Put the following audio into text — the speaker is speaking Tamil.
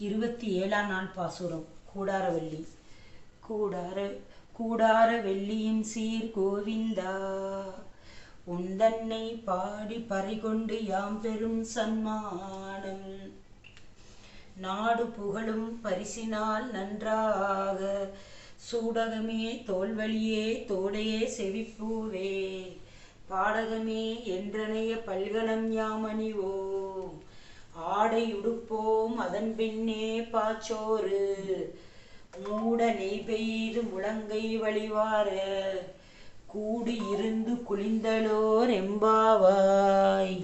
27ஆம் நாள் பாசுரம். கூடாரவள்ளி. கூடார வெள்ளியின் சீர் கோவிந்தா, உந்தன்னை பாடி பறைகொண்டு யாம் பெரும் சன்மானம், நாடு புகழும் பரிசினால் நன்றாக, சூடகமே தோல்வழியே தோடையே செவிப்பூவே, பாடகமே என்றனைய பல்கலம் யாம் அணிவோம், ஆடை உடுப்போம் அதன் பின்னே பாச்சோறு, மூட நெய் பெய்து முழங்கை வழிவார, கூடி இருந்து குளிந்தலோர் எம்பாவாய்.